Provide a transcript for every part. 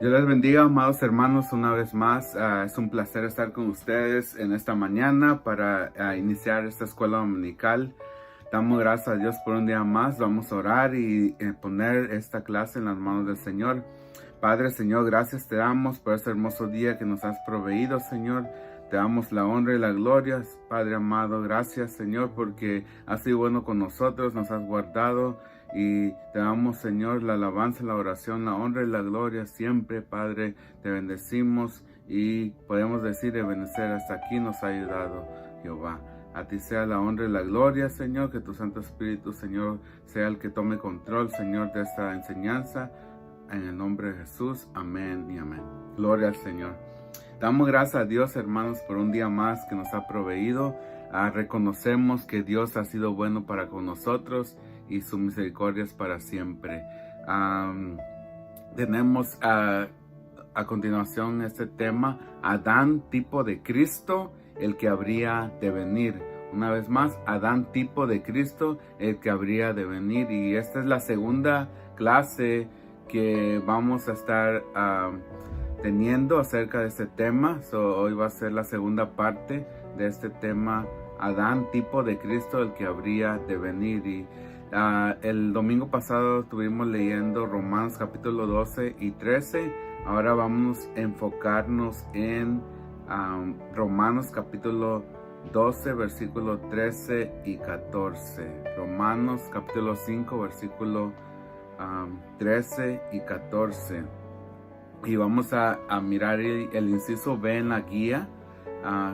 Dios les bendiga, amados hermanos, una vez más. Es un placer estar con ustedes en esta mañana para iniciar esta escuela dominical. Damos gracias a Dios por un día más. Vamos a orar y poner esta clase en las manos del Señor. Padre, Señor, gracias te damos por este hermoso día que nos has proveído, Señor. Te damos la honra y la gloria, Padre amado. Gracias, Señor, porque has sido bueno con nosotros, nos has guardado. Y te damos, Señor, la alabanza, la oración, la honra y la gloria siempre, Padre. Te bendecimos y podemos decir bendecer hasta aquí nos ha ayudado, Jehová. A ti sea la honra y la gloria, Señor, que tu Santo Espíritu, Señor, sea el que tome control, Señor, de esta enseñanza. En el nombre de Jesús, amén y amén. Gloria al Señor. Damos gracias a Dios, hermanos, por un día más que nos ha proveído. Reconocemos que Dios ha sido bueno para con nosotros y su misericordia es para siempre. Tenemos a continuación este tema, Adán tipo de Cristo, el que habría de venir. Una vez más, Adán tipo de Cristo, el que habría de venir. Y esta es la segunda clase que vamos a estar teniendo acerca de este tema. Hoy va a ser la segunda parte de este tema, Adán tipo de Cristo, el que habría de venir. Y el domingo pasado estuvimos leyendo Romanos capítulo 12 y 13. Ahora vamos a enfocarnos en Romanos capítulo 12, versículo 13 y 14. Romanos capítulo 5, versículo 13 y 14. Y vamos a mirar el inciso B en la guía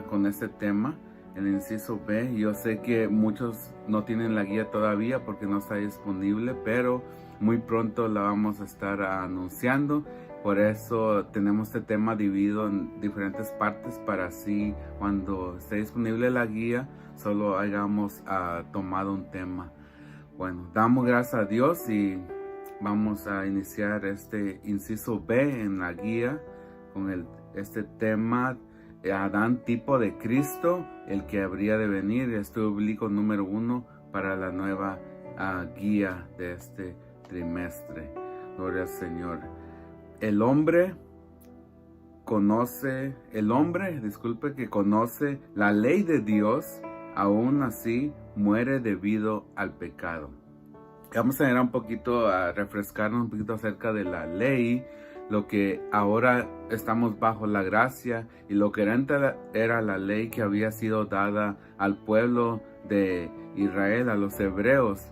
con este tema. El inciso B, yo sé que muchos no tienen la guía todavía porque no está disponible, pero muy pronto la vamos a estar anunciando. Por eso tenemos este tema dividido en diferentes partes para así cuando esté disponible la guía solo hayamos tomado un tema. Bueno, damos gracias a Dios y vamos a iniciar este inciso B en la guía con este tema, Adán tipo de Cristo, el que habría de venir. Estudio bíblico número 1 para la nueva guía de este trimestre. Gloria al Señor. El hombre que conoce la ley de Dios, aún así muere debido al pecado. Vamos a ir un poquito a refrescarnos un poquito acerca de la ley, lo que ahora estamos bajo la gracia y lo que era la ley que había sido dada al pueblo de Israel, a los hebreos.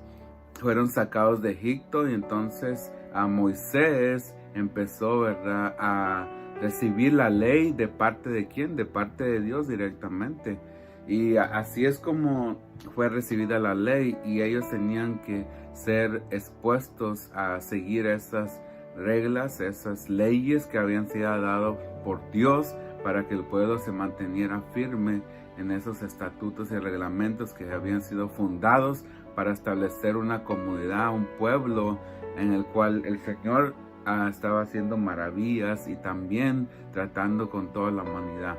Fueron sacados de Egipto y entonces a Moisés empezó, ¿verdad?, a recibir la ley de parte de ¿quién? De parte de Dios directamente. Y así es como fue recibida la ley y ellos tenían que ser expuestos a seguir esas reglas, esas leyes que habían sido dadas por Dios para que el pueblo se manteniera firme en esos estatutos y reglamentos que habían sido fundados para establecer una comunidad, un pueblo en el cual el Señor estaba haciendo maravillas y también tratando con toda la humanidad.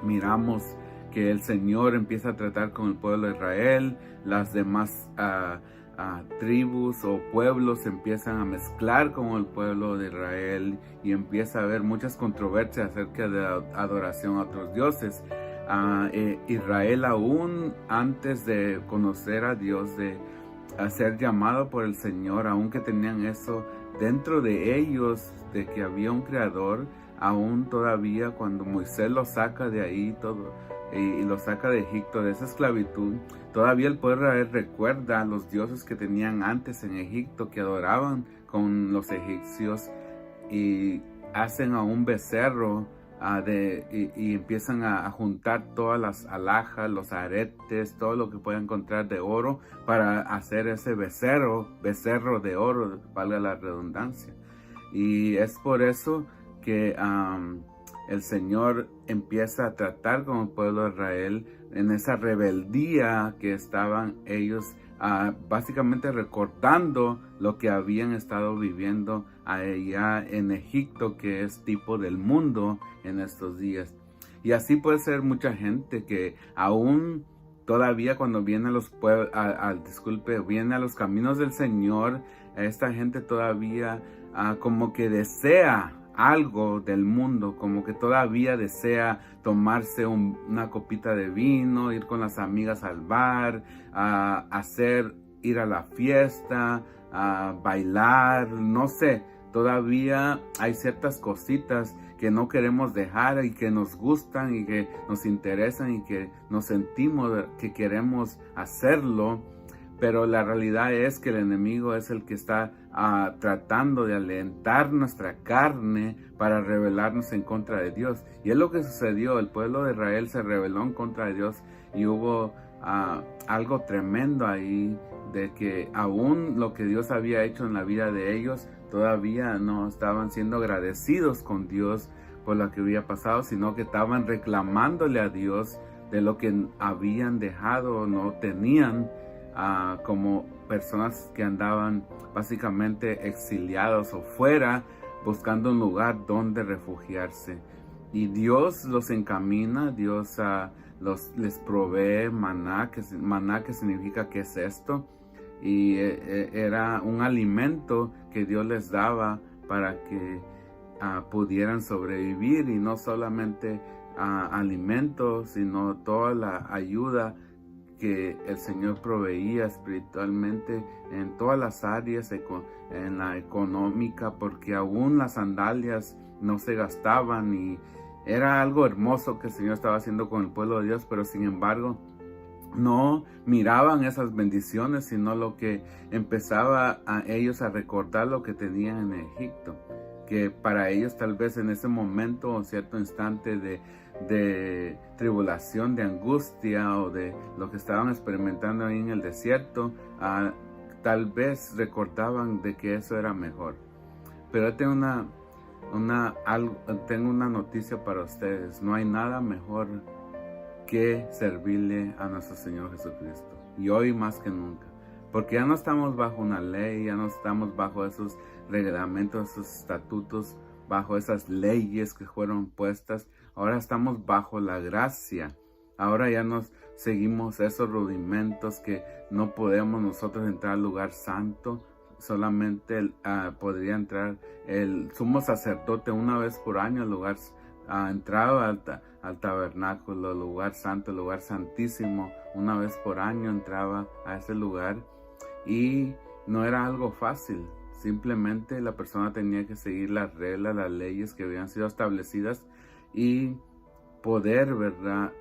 Miramos que el Señor empieza a tratar con el pueblo de Israel, las demás tribus o pueblos se empiezan a mezclar con el pueblo de Israel y empieza a haber muchas controversias acerca de la adoración a otros dioses. Israel, aún antes de conocer a Dios, de ser llamado por el Señor, aunque tenían eso dentro de ellos, de que había un creador, aún todavía cuando Moisés lo saca de ahí y lo saca de Egipto, de esa esclavitud, todavía el pueblo de Israel recuerda a los dioses que tenían antes en Egipto, que adoraban con los egipcios, y hacen a un becerro y empiezan a juntar todas las alhajas, los aretes, todo lo que puedan encontrar de oro para hacer ese becerro de oro, valga la redundancia. Y es por eso que el Señor empieza a tratar con el pueblo de Israel en esa rebeldía que estaban ellos básicamente recordando lo que habían estado viviendo allá en Egipto, que es tipo del mundo en estos días. Y así puede ser mucha gente que aún todavía cuando viene viene a los caminos del Señor, esta gente todavía como que desea algo del mundo, como que todavía desea tomarse una copita de vino, ir con las amigas al bar, ir a la fiesta, a bailar, no sé. Todavía hay ciertas cositas que no queremos dejar y que nos gustan y que nos interesan y que nos sentimos que queremos hacerlo. Pero la realidad es que el enemigo es el que está tratando de alentar nuestra carne para rebelarnos en contra de Dios. Y es lo que sucedió. El pueblo de Israel se rebeló en contra de Dios y hubo algo tremendo ahí, de que aún lo que Dios había hecho en la vida de ellos, todavía no estaban siendo agradecidos con Dios por lo que había pasado, sino que estaban reclamándole a Dios de lo que habían dejado o no tenían, como personas que andaban básicamente exiliados o fuera, buscando un lugar donde refugiarse. Y Dios los encamina, Dios les provee maná que significa ¿qué es esto? Y era un alimento que Dios les daba para que pudieran sobrevivir, y no solamente alimentos, sino toda la ayuda que el Señor proveía espiritualmente en todas las áreas, en la económica, porque aún las sandalias no se gastaban, y era algo hermoso que el Señor estaba haciendo con el pueblo de Dios, pero sin embargo no miraban esas bendiciones, sino lo que empezaba a ellos a recordar lo que tenían en Egipto, que para ellos tal vez en ese momento o cierto instante de tribulación, de angustia o de lo que estaban experimentando ahí en el desierto, tal vez recordaban de que eso era mejor. Pero tengo una noticia para ustedes: no hay nada mejor que servirle a nuestro Señor Jesucristo, y hoy más que nunca, porque ya no estamos bajo una ley, ya no estamos bajo esos reglamentos, esos estatutos, bajo esas leyes que fueron puestas. Ahora estamos bajo la gracia. Ahora ya nos seguimos esos rudimentos que no podemos nosotros entrar al lugar santo. Solamente podría entrar el sumo sacerdote una vez por año al lugar, entraba al tabernáculo, el lugar santo, el lugar santísimo. Una vez por año entraba a ese lugar, y no era algo fácil. Simplemente la persona tenía que seguir las reglas, las leyes que habían sido establecidas y poder, ¿verdad?,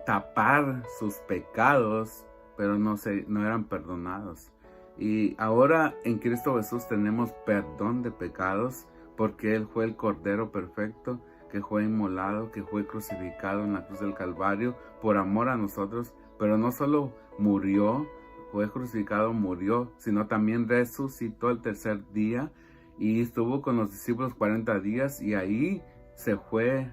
tapar sus pecados, pero no eran perdonados. Y ahora en Cristo Jesús tenemos perdón de pecados, porque Él fue el Cordero perfecto, que fue inmolado, que fue crucificado en la cruz del Calvario por amor a nosotros. Pero no solo murió, fue crucificado, murió, sino también resucitó el tercer día y estuvo con los discípulos 40 días, y ahí se fue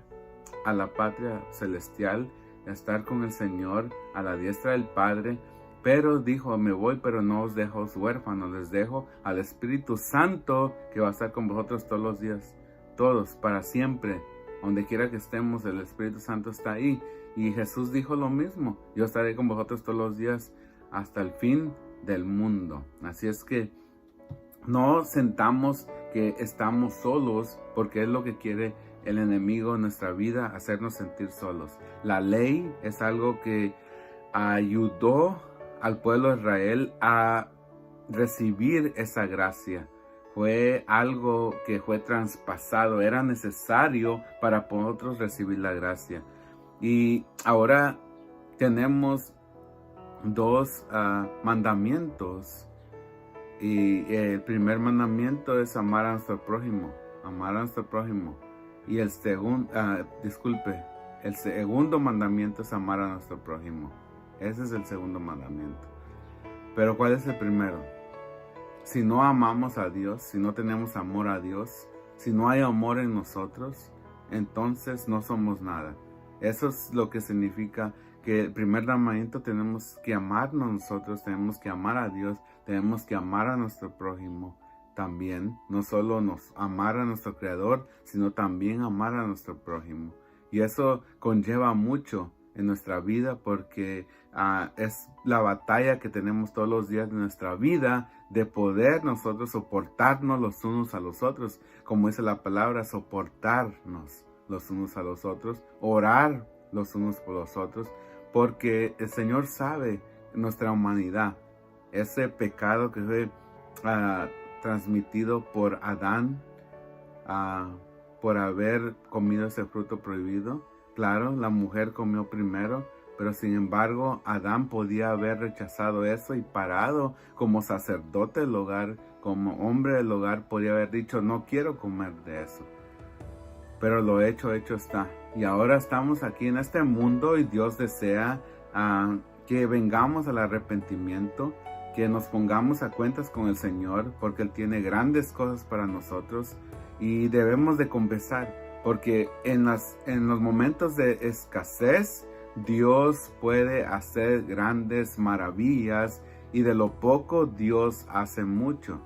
a la patria celestial, a estar con el Señor a la diestra del Padre. Pero dijo: me voy, pero no os dejo huérfanos, les dejo al Espíritu Santo, que va a estar con vosotros todos los días, todos, para siempre. Donde quiera que estemos, el Espíritu Santo está ahí. Y Jesús dijo lo mismo: yo estaré con vosotros todos los días hasta el fin del mundo. Así es que no sentamos que estamos solos, porque es lo que quiere el enemigo en nuestra vida, hacernos sentir solos. La ley es algo que ayudó al pueblo de Israel a recibir esa gracia. Fue algo que fue traspasado, era necesario para nosotros recibir la gracia. Y ahora tenemos dos mandamientos. Y el primer mandamiento es amar a nuestro prójimo, amar a nuestro prójimo. Y el segundo mandamiento es amar a nuestro prójimo. Ese es el segundo mandamiento. Pero ¿cuál es el primero? Si no amamos a Dios, si no tenemos amor a Dios, si no hay amor en nosotros, entonces no somos nada. Eso es lo que significa que el primer mandamiento: tenemos que amarnos nosotros, tenemos que amar a Dios, tenemos que amar a nuestro prójimo también. No solo amar a nuestro Creador, sino también amar a nuestro prójimo. Y eso conlleva mucho. en nuestra vida, porque es la batalla que tenemos todos los días de nuestra vida, de poder nosotros soportarnos los unos a los otros, como dice la palabra, soportarnos los unos a los otros, orar los unos por los otros, porque el Señor sabe nuestra humanidad, ese pecado que fue transmitido por Adán, por haber comido ese fruto prohibido. Claro, la mujer comió primero, pero sin embargo Adán podía haber rechazado eso y parado como sacerdote del hogar, como hombre del hogar, podía haber dicho, no quiero comer de eso. Pero lo hecho está. Y ahora estamos aquí en este mundo y Dios desea que vengamos al arrepentimiento, que nos pongamos a cuentas con el Señor, porque Él tiene grandes cosas para nosotros y debemos de confesar, porque en los momentos de escasez, Dios puede hacer grandes maravillas y de lo poco Dios hace mucho.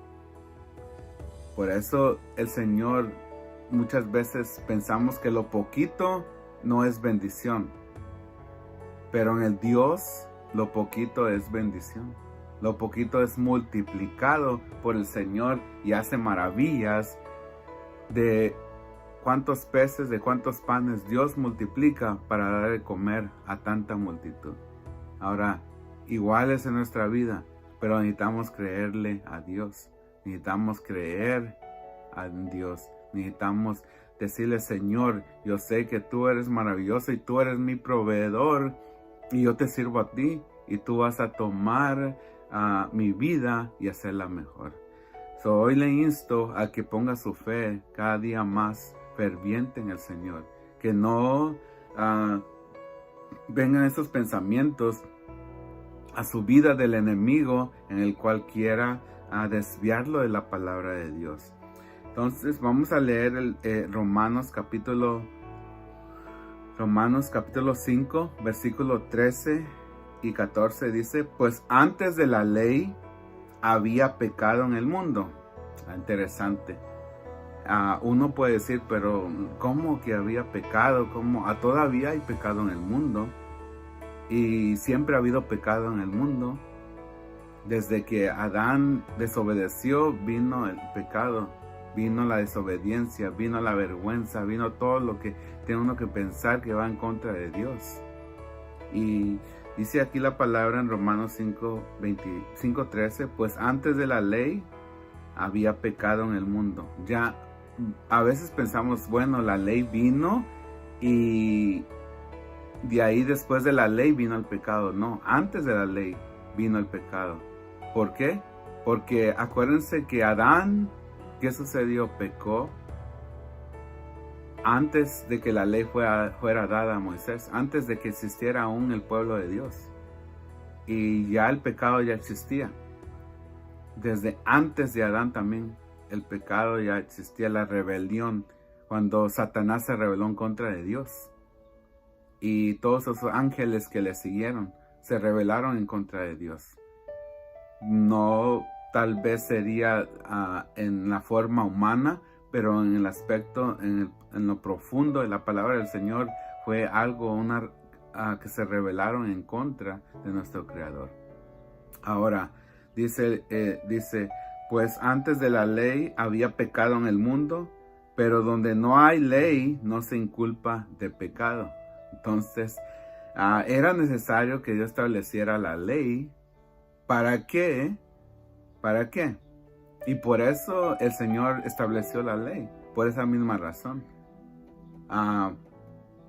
Por eso el Señor, muchas veces pensamos que lo poquito no es bendición, pero en el Dios lo poquito es bendición. Lo poquito es multiplicado por el Señor y hace maravillas. De cuántos peces, de cuántos panes Dios multiplica para dar de comer a tanta multitud. Ahora, igual es en nuestra vida, pero necesitamos creerle a Dios. Necesitamos creer a Dios. Necesitamos decirle, Señor, yo sé que tú eres maravilloso y tú eres mi proveedor y yo te sirvo a ti y tú vas a tomar mi vida y hacerla mejor. Hoy le insto a que ponga su fe cada día más ferviente en el Señor, que no vengan esos pensamientos a su vida del enemigo en el cual quiera desviarlo de la palabra de Dios. Entonces vamos a leer Romanos capítulo 5, versículo 13 y 14. Dice, pues antes de la ley había pecado en el mundo. Interesante. Uno puede decir, pero ¿cómo que había pecado? ¿Cómo? Todavía hay pecado en el mundo. Y siempre ha habido pecado en el mundo. Desde que Adán desobedeció, vino el pecado. Vino la desobediencia, vino la vergüenza, vino todo lo que tiene uno que pensar que va en contra de Dios. Y dice aquí la palabra en Romanos 5:13, pues antes de la ley había pecado en el mundo. Ya a veces pensamos, bueno, la ley vino y de ahí después de la ley vino el pecado. No, antes de la ley vino el pecado. ¿Por qué? Porque acuérdense que Adán, ¿qué sucedió? Pecó antes de que la ley fuera dada a Moisés, antes de que existiera aún el pueblo de Dios. Y ya el pecado ya existía. Desde antes de Adán también el pecado ya existía, la rebelión, cuando Satanás se rebeló en contra de Dios. Y todos esos ángeles que le siguieron se rebelaron en contra de Dios. No tal vez sería en la forma humana, pero en el aspecto, en lo profundo de la palabra del Señor, fue algo que se rebelaron en contra de nuestro Creador. Ahora, dice, pues antes de la ley había pecado en el mundo, pero donde no hay ley no se inculpa de pecado. Entonces, era necesario que Dios estableciera la ley. ¿Para qué? ¿Para qué? Y por eso el Señor estableció la ley, por esa misma razón.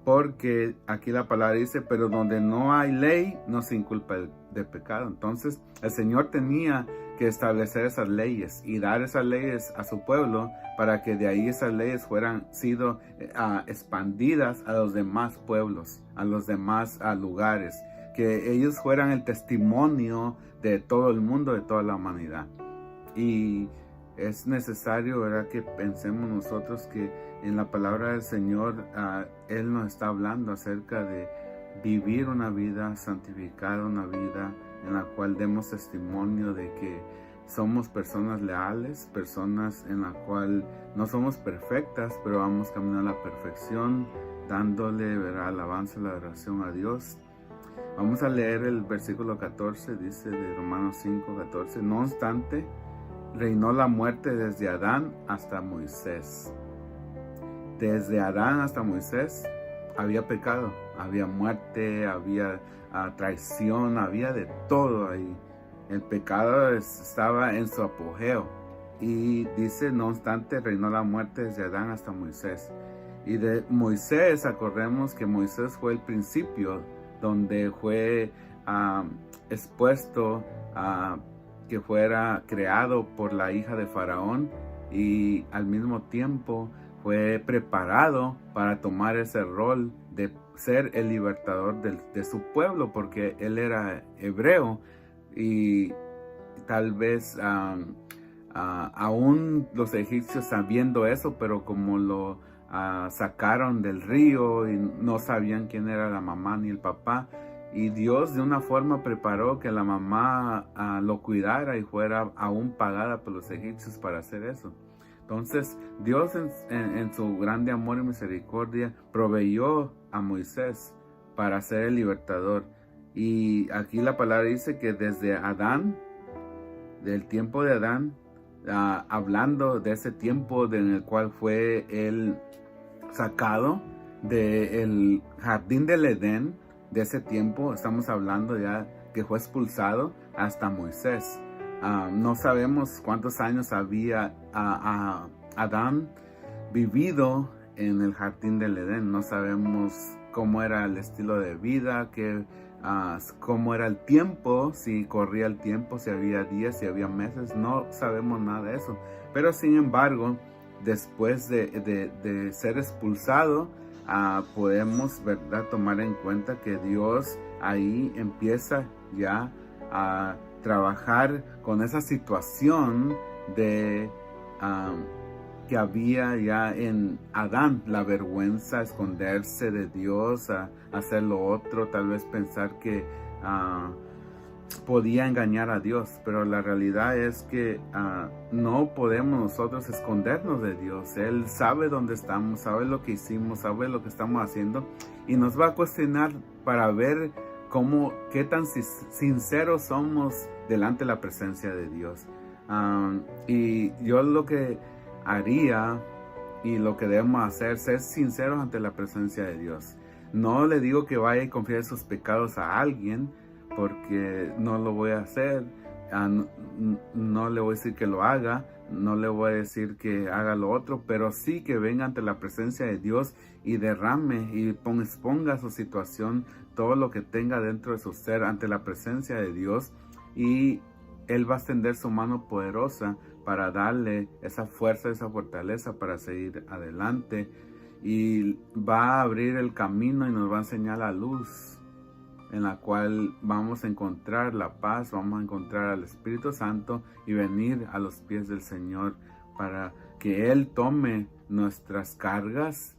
Porque aquí la palabra dice, pero donde no hay ley, no se inculpa de pecado. Entonces, el Señor tenía que establecer esas leyes y dar esas leyes a su pueblo para que de ahí esas leyes fueran sido expandidas a los demás pueblos, a los demás lugares, que ellos fueran el testimonio de todo el mundo, de toda la humanidad. Y es necesario, ¿verdad?, que pensemos nosotros que en la palabra del Señor Él nos está hablando acerca de vivir una vida santificada, una vida en la cual demos testimonio de que somos personas leales, personas en la cual no somos perfectas, pero vamos caminando a la perfección, dándole, ¿verdad?, alabanza, la adoración a Dios. Vamos a leer el versículo 14, dice de Romanos 5:14. No obstante, reinó la muerte desde Adán hasta Moisés. Desde Adán hasta Moisés había pecado, había muerte, había traición, había de todo ahí. El pecado estaba en su apogeo. Y dice, no obstante, reinó la muerte desde Adán hasta Moisés. Y de Moisés, acordemos que Moisés fue el principio donde fue expuesto a que fuera creado por la hija de Faraón, y al mismo tiempo fue preparado para tomar ese rol de ser el libertador de su pueblo, porque él era hebreo y tal vez aún los egipcios sabiendo eso, pero como lo sacaron del río y no sabían quién era la mamá ni el papá, y Dios de una forma preparó que la mamá lo cuidara y fuera aún pagada por los egipcios para hacer eso. Entonces Dios en su grande amor y misericordia proveyó a Moisés para ser el libertador. Y aquí la palabra dice que desde Adán, del tiempo de Adán, hablando de ese tiempo en el cual fue él sacado del jardín del Edén, de ese tiempo estamos hablando ya que fue expulsado hasta Moisés. No sabemos cuántos años había Adán vivido en el jardín del Edén. No sabemos cómo era el estilo de vida, cómo era el tiempo, si corría el tiempo, si había días, si había meses. No sabemos nada de eso. Pero sin embargo, después de ser expulsado, podemos, ¿verdad?, tomar en cuenta que Dios ahí empieza ya a trabajar con esa situación de que había ya en Adán, la vergüenza, esconderse de Dios, hacer lo otro, tal vez pensar que podía engañar a Dios, pero la realidad es que no podemos nosotros escondernos de Dios. Él sabe dónde estamos, sabe lo que hicimos, sabe lo que estamos haciendo, y nos va a cuestionar para ver qué tan sinceros somos delante de la presencia de Dios. Y yo lo que haría y lo que debemos hacer es ser sinceros ante la presencia de Dios. No le digo que vaya y confíe sus pecados a alguien, porque no lo voy a hacer. No le voy a decir que lo haga, no le voy a decir que haga lo otro, pero sí que venga ante la presencia de Dios y derrame y exponga su situación, todo lo que tenga dentro de su ser ante la presencia de Dios, y Él va a extender su mano poderosa para darle esa fuerza, esa fortaleza para seguir adelante, y va a abrir el camino y nos va a enseñar la luz en la cual vamos a encontrar la paz, vamos a encontrar al Espíritu Santo y venir a los pies del Señor para que Él tome nuestras cargas,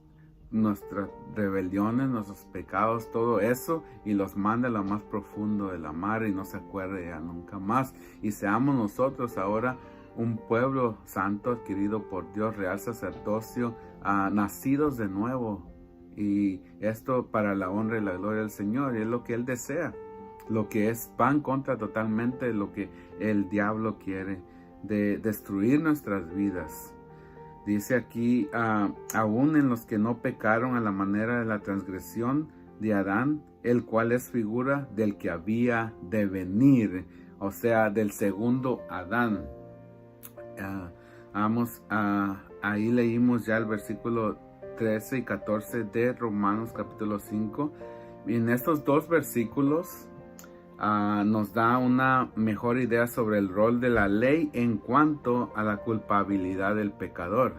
nuestras rebeliones, nuestros pecados, todo eso, y los mande a lo más profundo de la mar y no se acuerde ya nunca más. Y seamos nosotros ahora un pueblo santo adquirido por Dios, real sacerdocio, nacidos de nuevo. Y esto para la honra y la gloria del Señor, y es lo que Él desea, lo que va en contra totalmente de lo que el diablo quiere, de destruir nuestras vidas. Dice aquí, aún en los que no pecaron a la manera de la transgresión de Adán, el cual es figura del que había de venir, o sea, del segundo Adán. Ahí leímos ya el versículo 13 y 14 de Romanos capítulo 5. Y en estos dos versículos nos da una mejor idea sobre el rol de la ley en cuanto a la culpabilidad del pecador.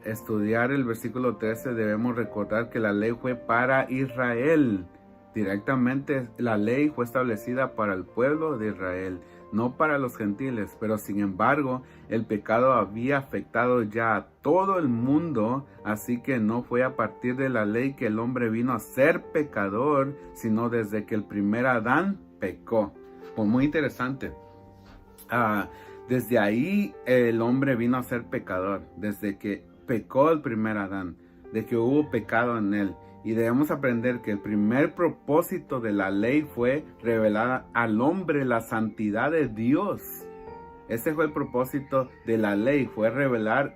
Estudiar el versículo 13, debemos recordar que la ley fue para Israel. Directamente la ley fue establecida para el pueblo de Israel, no para los gentiles, pero sin embargo el pecado había afectado ya a todo el mundo, así que no fue a partir de la ley que el hombre vino a ser pecador, sino desde que el primer Adán pecó. Pues muy interesante. Desde ahí el hombre vino a ser pecador, desde que pecó el primer Adán, de que hubo pecado en él. Y debemos aprender que el primer propósito de la ley fue revelar al hombre la santidad de Dios. Ese fue el propósito de la ley, fue revelar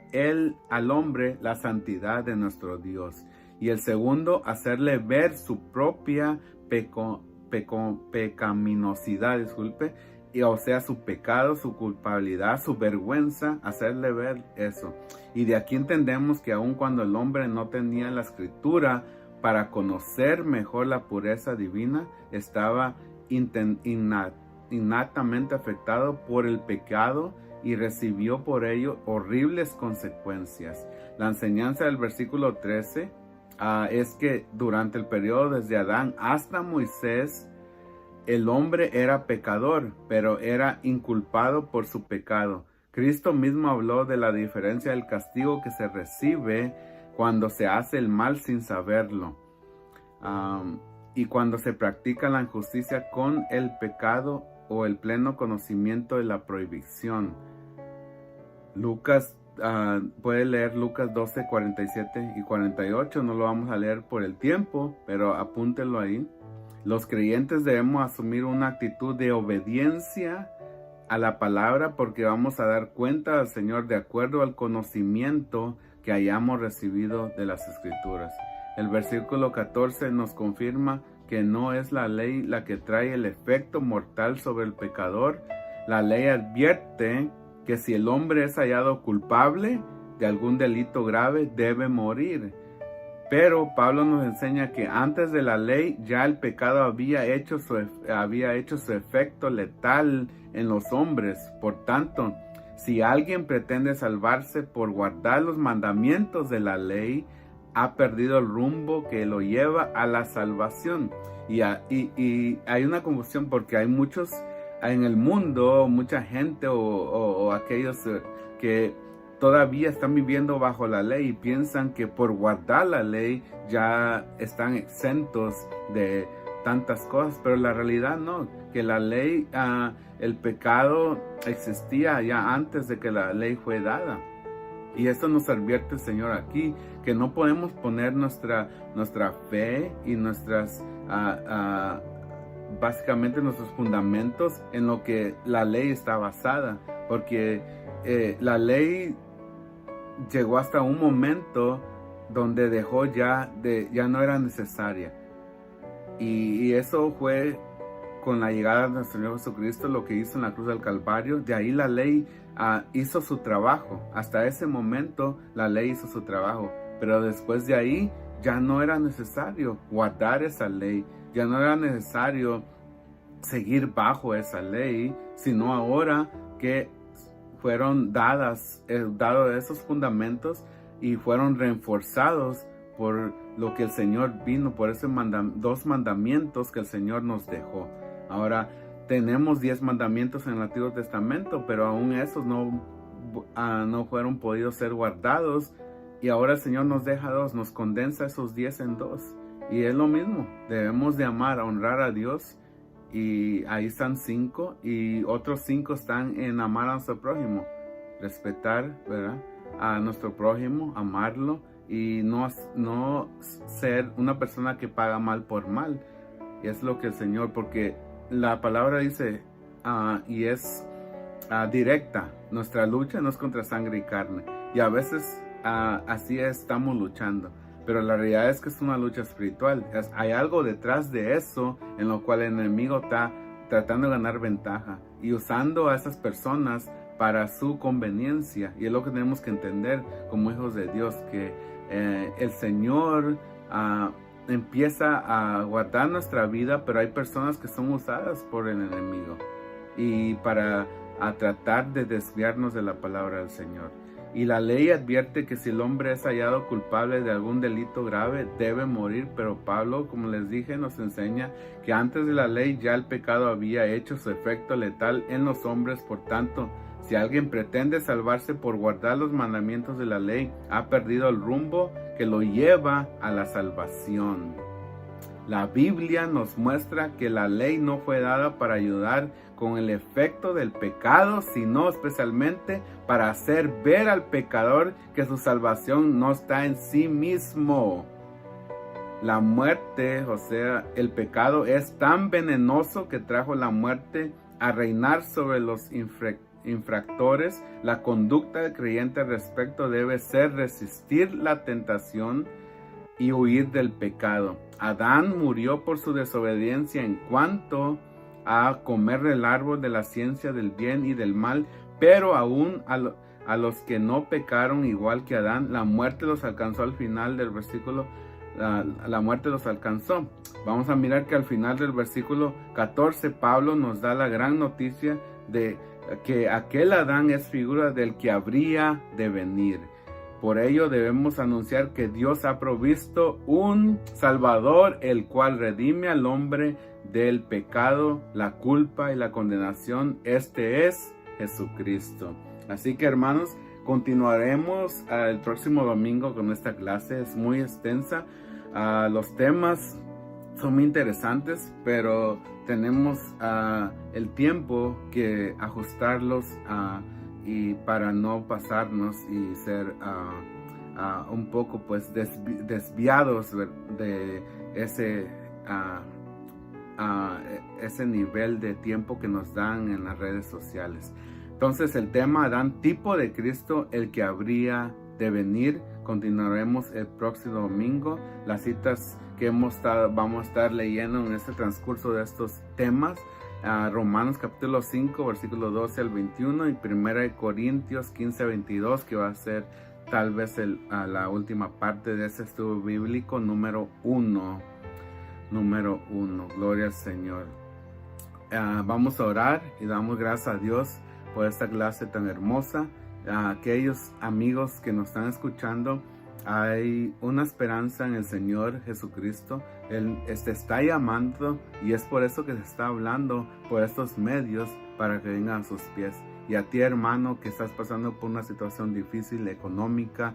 al hombre la santidad de nuestro Dios. Y el segundo, hacerle ver su propia pecaminosidad, o sea, su pecado, su culpabilidad, su vergüenza, hacerle ver eso. Y de aquí entendemos que aun cuando el hombre no tenía la escritura para conocer mejor la pureza divina, estaba innatamente afectado por el pecado y recibió por ello horribles consecuencias. La enseñanza del versículo 13 es que durante el periodo desde Adán hasta Moisés, el hombre era pecador, pero era inculpado por su pecado. Cristo mismo habló de la diferencia del castigo que se recibe cuando se hace el mal sin saberlo, y cuando se practica la injusticia con el pecado o el pleno conocimiento de la prohibición. Lucas, puede leer Lucas 12, 47 y 48, no lo vamos a leer por el tiempo, pero apúntenlo ahí. Los creyentes debemos asumir una actitud de obediencia a la palabra porque vamos a dar cuenta al Señor de acuerdo al conocimiento que hayamos recibido de las Escrituras. El versículo 14 nos confirma que no es la ley la que trae el efecto mortal sobre el pecador. La ley advierte que si el hombre es hallado culpable de algún delito grave, debe morir. Pero Pablo nos enseña que antes de la ley ya el pecado había hecho su efecto letal en los hombres. Por tanto, si alguien pretende salvarse por guardar los mandamientos de la ley, ha perdido el rumbo que lo lleva a la salvación. Y hay una confusión porque hay muchos en el mundo, mucha gente o aquellos que todavía están viviendo bajo la ley y piensan que por guardar la ley ya están exentos de tantas cosas, pero la realidad no, que la ley, el pecado existía ya antes de que la ley fue dada. Y esto nos advierte el Señor aquí, que no podemos poner nuestra fe y básicamente nuestros fundamentos en lo que la ley está basada, porque la ley llegó hasta un momento donde dejó ya no era necesaria. Y eso fue con la llegada de nuestro Señor Jesucristo, lo que hizo en la cruz del Calvario. De ahí la ley hizo su trabajo. Hasta ese momento la ley hizo su trabajo. Pero después de ahí ya no era necesario guardar esa ley. Ya no era necesario seguir bajo esa ley, sino ahora que fueron dados esos fundamentos y fueron reforzados por lo que el Señor vino, por esos dos mandamientos que el Señor nos dejó. Ahora tenemos 10 mandamientos en el Antiguo Testamento, pero aún esos no fueron podidos ser guardados, y ahora el Señor nos deja 2, nos condensa esos 10 en 2, y es lo mismo. Debemos de amar, honrar a Dios, y ahí están 5, y otros 5 están en amar a nuestro prójimo, respetar, ¿verdad?, a nuestro prójimo, amarlo, y no ser una persona que paga mal por mal. Y es lo que el Señor, porque la palabra dice, y es directa, nuestra lucha no es contra sangre y carne, y a veces así estamos luchando, pero la realidad es que es una lucha espiritual. Hay algo detrás de eso en lo cual el enemigo está tratando de ganar ventaja y usando a esas personas para su conveniencia. Y es lo que tenemos que entender como hijos de Dios, que el Señor empieza a guardar nuestra vida, pero hay personas que son usadas por el enemigo y para tratar de desviarnos de la palabra del Señor. Y la ley advierte que si el hombre es hallado culpable de algún delito grave, debe morir. Pero Pablo, como les dije, nos enseña que antes de la ley ya el pecado había hecho su efecto letal en los hombres. Por tanto, si alguien pretende salvarse por guardar los mandamientos de la ley, ha perdido el rumbo que lo lleva a la salvación. La Biblia nos muestra que la ley no fue dada para ayudar con el efecto del pecado, sino especialmente para hacer ver al pecador que su salvación no está en sí mismo. La muerte, o sea, el pecado es tan venenoso que trajo la muerte a reinar sobre los infractores. La conducta del creyente al respecto debe ser resistir la tentación y huir del pecado. Adán murió por su desobediencia en cuanto a comer el árbol de la ciencia del bien y del mal, pero aún a los que no pecaron igual que Adán, la muerte los alcanzó al final del versículo. La muerte los alcanzó. Vamos a mirar que al final del versículo 14 Pablo nos da la gran noticia de que aquel Adán es figura del que habría de venir. Por ello debemos anunciar que Dios ha provisto un Salvador, el cual redime al hombre del pecado, la culpa y la condenación. Este es Jesucristo. Así que, hermanos, continuaremos el próximo domingo con esta clase. Es muy extensa. Los temas son muy interesantes, pero tenemos el tiempo que ajustarlos y para no pasarnos y ser un poco pues desviados de ese nivel de tiempo que nos dan en las redes sociales. Entonces el tema Adán, tipo de Cristo, el que habría de venir. Continuaremos el próximo domingo. Las citas que vamos a estar leyendo en este transcurso de estos temas: Romanos capítulo 5, versículo 12 al 21 y 1 Corintios 15, 22, que va a ser tal vez la última parte de ese estudio bíblico número 1. Gloria al Señor. Vamos a orar y damos gracias a Dios por esta clase tan hermosa. A aquellos amigos que nos están escuchando, hay una esperanza en el Señor Jesucristo. Él está llamando y es por eso que se está hablando por estos medios para que vengan a sus pies. Y a ti, hermano, que estás pasando por una situación difícil económica,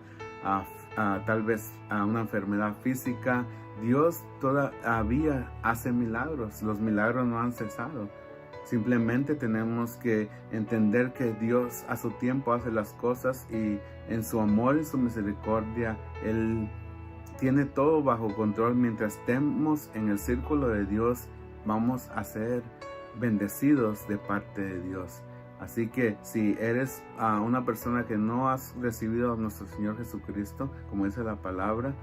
tal vez una enfermedad física, Dios todavía hace milagros. Los milagros no han cesado. Simplemente tenemos que entender que Dios a su tiempo hace las cosas y en su amor y su misericordia Él tiene todo bajo control. Mientras estemos en el círculo de Dios, vamos a ser bendecidos de parte de Dios. Así que si eres una persona que no has recibido a nuestro Señor Jesucristo, como dice la palabra,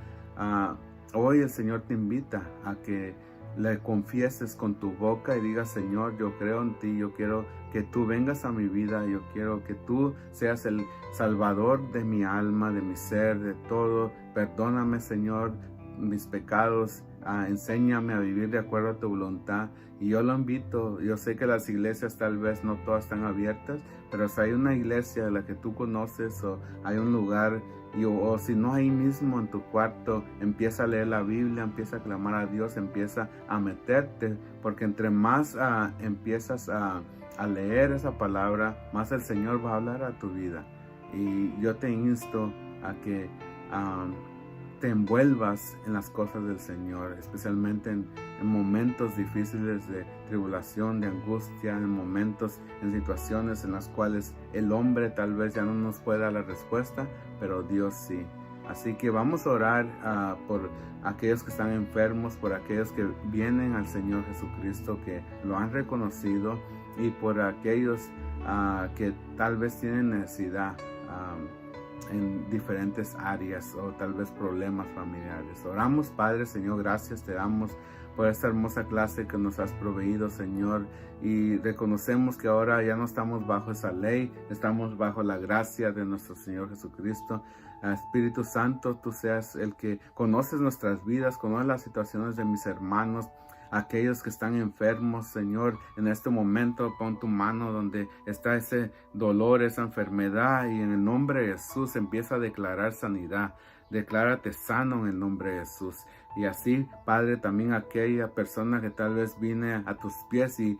hoy el Señor te invita a que le confieses con tu boca y digas: Señor, yo creo en ti, yo quiero que tú vengas a mi vida, yo quiero que tú seas el Salvador de mi alma, de mi ser, de todo. Perdóname, Señor, mis pecados, enséñame a vivir de acuerdo a tu voluntad. Y yo lo invito. Yo sé que las iglesias tal vez no todas están abiertas, pero si hay una iglesia de la que tú conoces, o hay un lugar, o si no, ahí mismo en tu cuarto, empieza a leer la Biblia, empieza a clamar a Dios, empieza a meterte, porque entre más empiezas a leer esa palabra, más el Señor va a hablar a tu vida. Y yo te insto a que te envuelvas en las cosas del Señor, especialmente en momentos difíciles de tribulación, de angustia, en situaciones en las cuales el hombre tal vez ya no nos puede dar la respuesta, pero Dios sí. Así que vamos a orar por aquellos que están enfermos, por aquellos que vienen al Señor Jesucristo, que lo han reconocido, y por aquellos que tal vez tienen necesidad en diferentes áreas, o tal vez problemas familiares. Oramos. Padre, Señor, gracias te damos por esta hermosa clase que nos has proveído, Señor, y reconocemos que ahora ya no estamos bajo esa ley, estamos bajo la gracia de nuestro Señor Jesucristo. Espíritu Santo, tú seas el que conoces nuestras vidas, conoces las situaciones de mis hermanos, aquellos que están enfermos, Señor. En este momento pon tu mano donde está ese dolor, esa enfermedad, y en el nombre de Jesús empieza a declarar sanidad. Declárate sano en el nombre de Jesús. Y así, Padre, también aquella persona que tal vez viene a tus pies y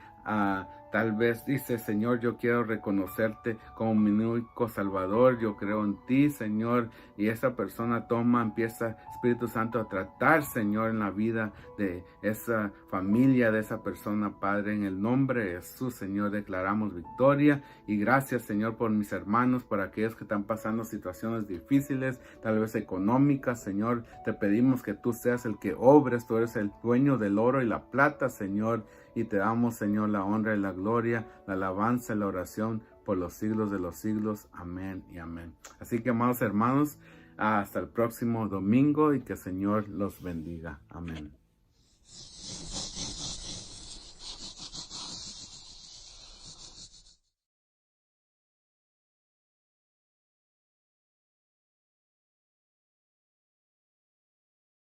Tal vez dice, Señor, yo quiero reconocerte como mi único Salvador, yo creo en ti, Señor, y esa persona empieza, Espíritu Santo, a tratar, Señor, en la vida de esa familia, de esa persona, Padre, en el nombre de Jesús, Señor, declaramos victoria, y gracias, Señor, por mis hermanos, por aquellos que están pasando situaciones difíciles, tal vez económicas, Señor, te pedimos que tú seas el que obres, tú eres el dueño del oro y la plata, Señor, y te damos, Señor, la honra y la gloria, la alabanza y la oración por los siglos de los siglos. Amén y amén. Así que, amados hermanos, hasta el próximo domingo y que el Señor los bendiga. Amén.